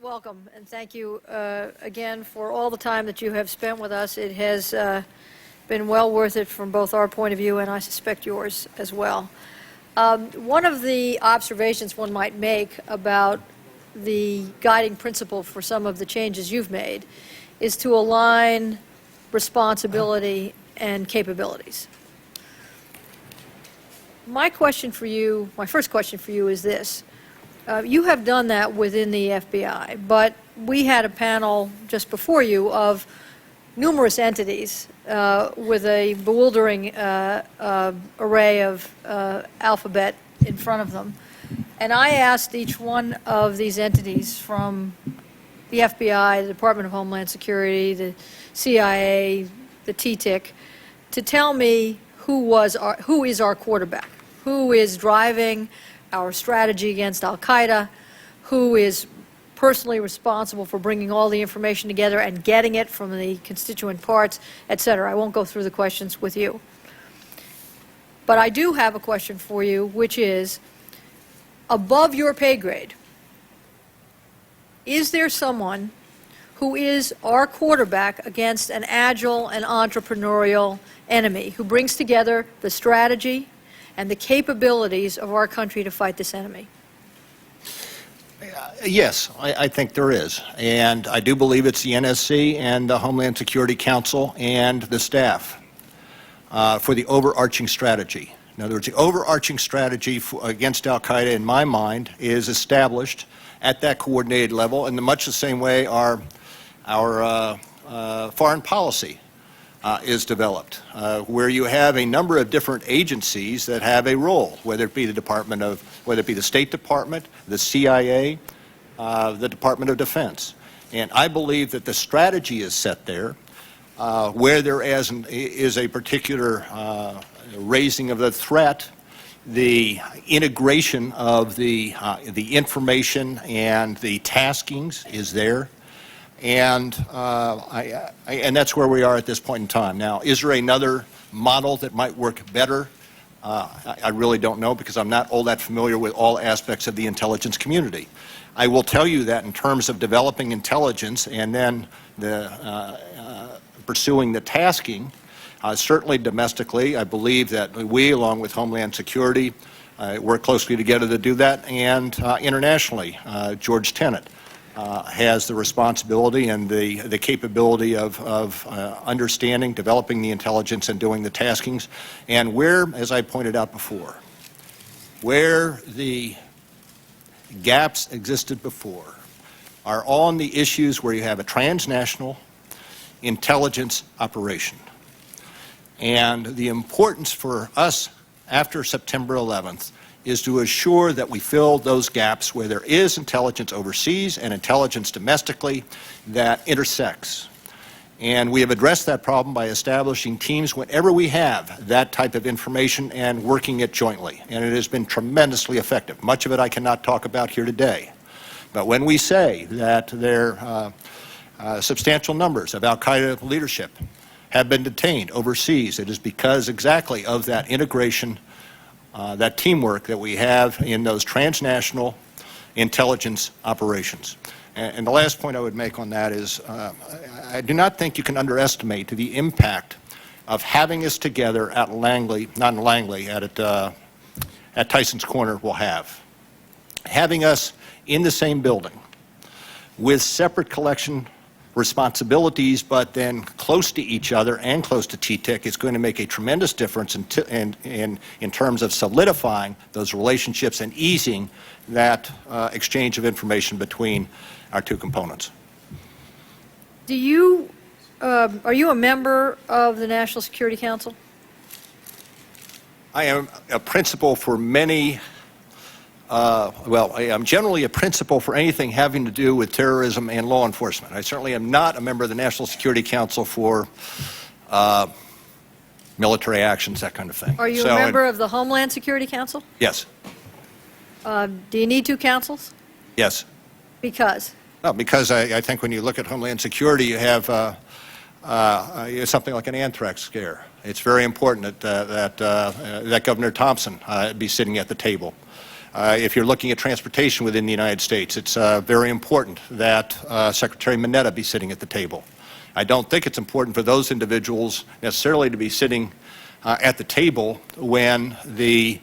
Welcome, and thank you again for all the time that you have spent with us. It has been well worth it from both our point of view and I suspect yours as well. One of the observations one might make about the guiding principle for some of the changes you've made is to align responsibility and capabilities. My question for you, my first question for you is this. You have done that within the FBI, but we had a panel just before you of numerous entities with a bewildering array of alphabet in front of them. And I asked each one of these entities, from the FBI, the Department of Homeland Security, the CIA, the TTIC, to tell me who is our quarterback, who is driving our strategy against al-Qaeda, who is personally responsible for bringing all the information together and getting it from the constituent parts, et cetera. I won't go through the questions with you. But I do have a question for you, which is, above your pay grade, is there someone who is our quarterback against an agile and entrepreneurial enemy, who brings together the strategy and the capabilities of our country to fight this enemy? Yes, I think there is. And I do believe it's the NSC and the Homeland Security Council and the staff for the overarching strategy. In other words, the overarching strategy against al-Qaeda, in my mind, is established at that coordinated level in much the same way our foreign policy is developed, where you have a number of different agencies that have a role, whether it be the State Department, the CIA, the Department of Defense. And I believe that the strategy is set there, where there is a particular raising of the threat, the integration of the information and the taskings is there. And that's where we are at this point in time. Now, is there another model that might work better? I really don't know, because I'm not all that familiar with all aspects of the intelligence community. I will tell you that in terms of developing intelligence and then pursuing the tasking, certainly domestically, I believe that we, along with Homeland Security, work closely together to do that, and internationally, George Tenet has the responsibility and the capability of understanding, developing the intelligence, and doing the taskings. And where, as I pointed out before, where the gaps existed before are on the issues where you have a transnational intelligence operation. And the importance for us after September 11th is to assure that we fill those gaps where there is intelligence overseas and intelligence domestically that intersects. And we have addressed that problem by establishing teams whenever we have that type of information and working it jointly. And it has been tremendously effective. Much of it I cannot talk about here today. But when we say that there are substantial numbers of al-Qaeda leadership have been detained overseas, it is because exactly of that integration, that teamwork that we have in those transnational intelligence operations. And the last point I would make on that is I do not think you can underestimate the impact of having us together at Langley, not in Langley, at Tyson's Corner will have. Having us in the same building with separate collection responsibilities, but then close to each other and close to TTIC is going to make a tremendous difference in terms of solidifying those relationships and easing that exchange of information between our two components. Are you a member of the National Security Council? I am a principal for many. I am generally a principal for anything having to do with terrorism and law enforcement. I certainly am not a member of the National Security Council for military actions, that kind of thing. Are you a member of the Homeland Security Council? Yes. Do you need two councils? Yes. Because? No, because I think when you look at Homeland Security, you have something like an anthrax scare. It's very important that Governor Thompson be sitting at the table. If you're looking at transportation within the United States, it's very important that Secretary Mineta be sitting at the table. I don't think it's important for those individuals necessarily to be sitting at the table when the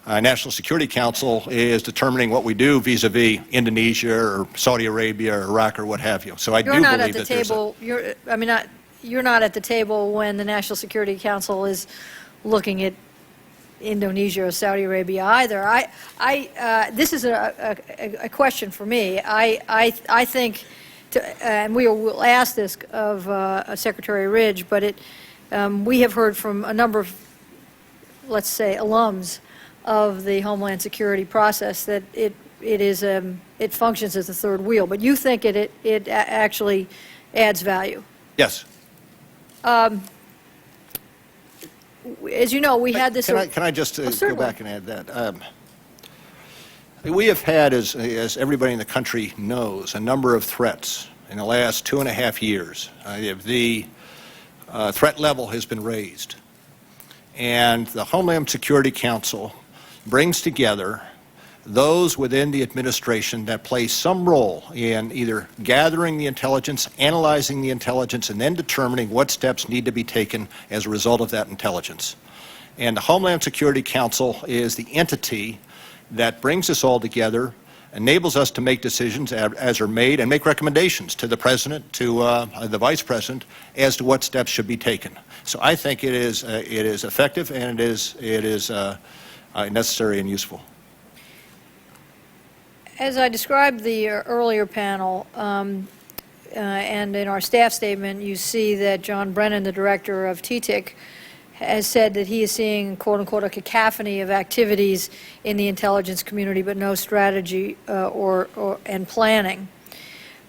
National Security Council is determining what we do vis-a-vis Indonesia or Saudi Arabia or Iraq or what have you. So I do believe that there's you're not at the table when the National Security Council is looking at Indonesia or Saudi Arabia either. This is a question for me. I think, and we will ask this of Secretary Ridge, but we have heard from a number of, let's say, alums of the Homeland Security process that it functions as a third wheel. But you think it actually adds value? Yes. As you know, we had this. Can I just go back and add that? We have had, as everybody in the country knows, a number of threats in the last 2.5 years. The threat level has been raised, and the Homeland Security Council brings together those within the administration that play some role in either gathering the intelligence, analyzing the intelligence, and then determining what steps need to be taken as a result of that intelligence. And the Homeland Security Council is the entity that brings us all together, enables us to make decisions as are made, and make recommendations to the President, to the Vice President, as to what steps should be taken. So I think it is effective, and it is necessary and useful. As I described the earlier panel, and in our staff statement, you see that John Brennan, the director of TTIC, has said that he is seeing, quote unquote, a cacophony of activities in the intelligence community, but no strategy and planning.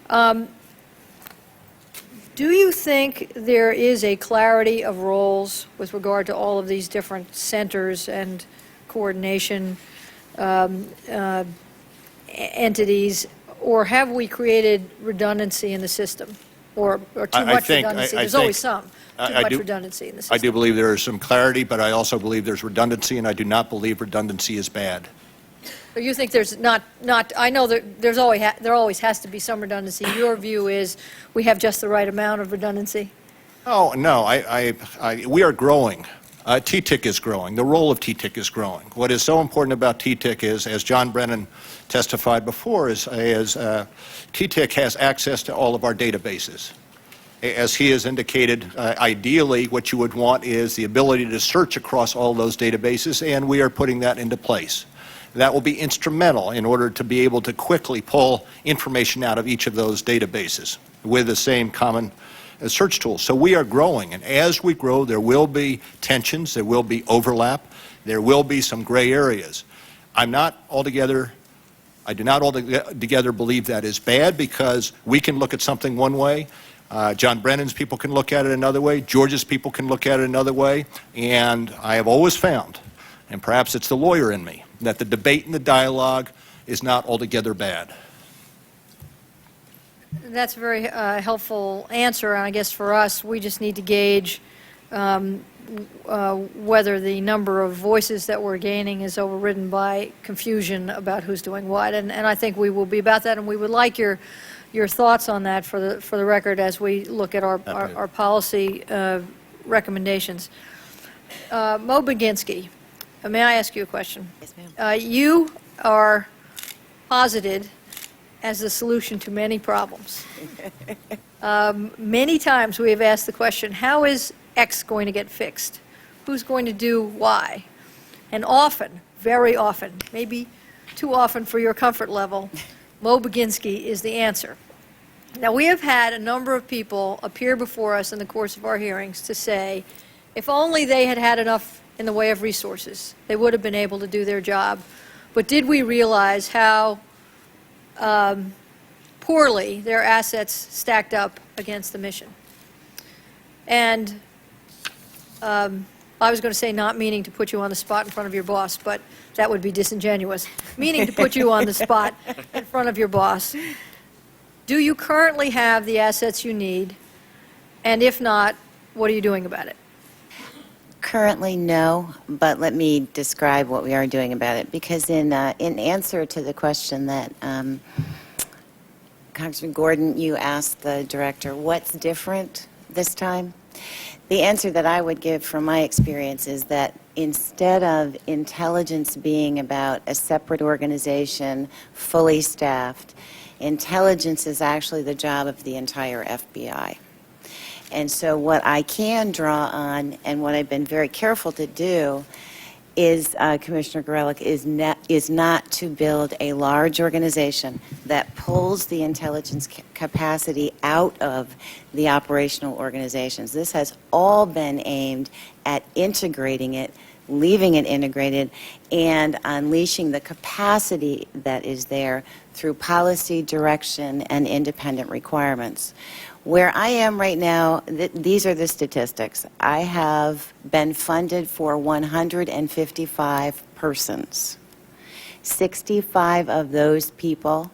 Do you think there is a clarity of roles with regard to all of these different centers and coordination entities, or have we created redundancy in the system, or too much redundancy? There's always some. Too much redundancy in the system. I do believe there is some clarity, but I also believe there's redundancy, and I do not believe redundancy is bad. So you think there's not? I know that there always has to be some redundancy. Your view is we have just the right amount of redundancy? Oh, no. We are growing. TTIC is growing. The role of TTIC is growing. What is so important about TTIC is, as John Brennan testified before, is TTIC has access to all of our databases. As he has indicated, ideally what you would want is the ability to search across all those databases, and we are putting that into place. That will be instrumental in order to be able to quickly pull information out of each of those databases with the same common search tools. So we are growing, and as we grow, there will be tensions, there will be overlap, there will be some gray areas. I do not altogether believe that is bad, because we can look at something one way, John Brennan's people can look at it another way, George's people can look at it another way, and I have always found, and perhaps it's the lawyer in me, that the debate and the dialogue is not altogether bad. That's a very helpful answer, and I guess for us, we just need to gauge whether the number of voices that we're gaining is overridden by confusion about who's doing what, and I think we will be about that, and we would like your thoughts on that for the record as we look at our policy recommendations. Mo Baginski, may I ask you a question? Yes, ma'am. You are posited as the solution to many problems. Many times we have asked the question, how is X going to get fixed? Who's going to do Y? And often, very often, maybe too often for your comfort level, Mo Baginski is the answer. Now, we have had a number of people appear before us in the course of our hearings to say, if only they had had enough in the way of resources, they would have been able to do their job. But did we realize how poorly their assets stacked up against the mission? And I was going to say not meaning to put you on the spot in front of your boss, but that would be disingenuous. Meaning to put you on the spot in front of your boss. Do you currently have the assets you need? And if not, what are you doing about it? Currently, no, but let me describe what we are doing about it. Because in answer to the question that Congressman Gordon, you asked the director, what's different this time? The answer that I would give from my experience is that instead of intelligence being about a separate organization, fully staffed, intelligence is actually the job of the entire FBI. And so what I can draw on, and what I've been very careful to do, is, Commissioner Gorelick, is not to build a large organization that pulls the intelligence capacity out of the operational organizations. This has all been aimed at integrating it, leaving it integrated, and unleashing the capacity that is there through policy, direction, and independent requirements. Where I am right now, these are the statistics. I have been funded for 155 persons. 65 of those people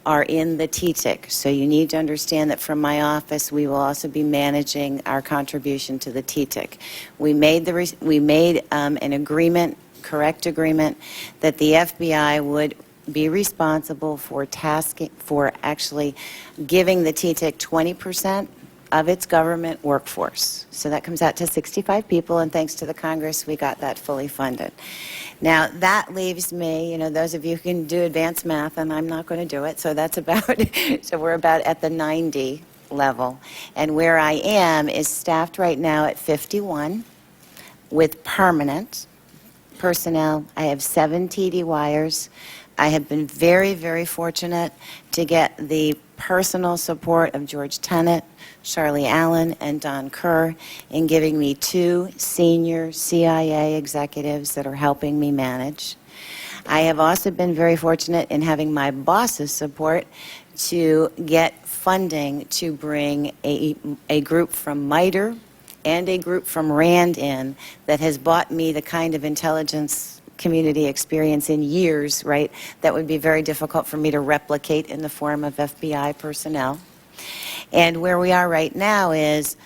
are in the TTIC. So you need to understand that from my office, we will also be managing our contribution to the TTIC. We made an agreement, correct agreement, that the FBI would be responsible for actually giving the TTIC 20% of its government workforce. So that comes out to 65 people, and thanks to the Congress, we got that fully funded. Now, that leaves me, you know, those of you who can do advanced math, and I'm not going to do it, so that's about, so we're about at the 90 level. And where I am is staffed right now at 51 with permanent personnel. I have 7 TD wires. I have been very, very fortunate to get the personal support of George Tenet, Charlie Allen, and Don Kerr in giving me 2 senior CIA executives that are helping me manage. I have also been very fortunate in having my boss's support to get funding to bring a group from MITRE and a group from RAND in that has bought me the kind of intelligence community experience in years, right, that would be very difficult for me to replicate in the form of FBI personnel. And where we are right now is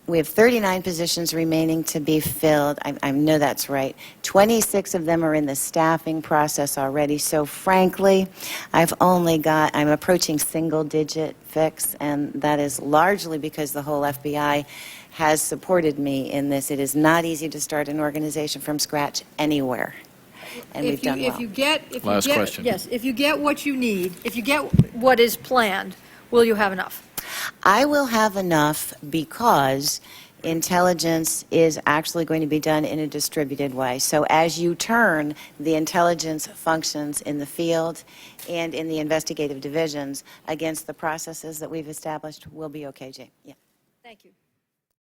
we have 39 positions remaining to be filled. I know that's right. 26 of them are in the staffing process already. So frankly, I'm approaching single-digit fix, and that is largely because the whole FBI has supported me in this. It is not easy to start an organization from scratch anywhere. And we've done well. Last question. Yes, if you get what you need, if you get what is planned, will you have enough? I will have enough because intelligence is actually going to be done in a distributed way. So as you turn the intelligence functions in the field and in the investigative divisions against the processes that we've established, we'll be okay, Jane. Yeah. Thank you.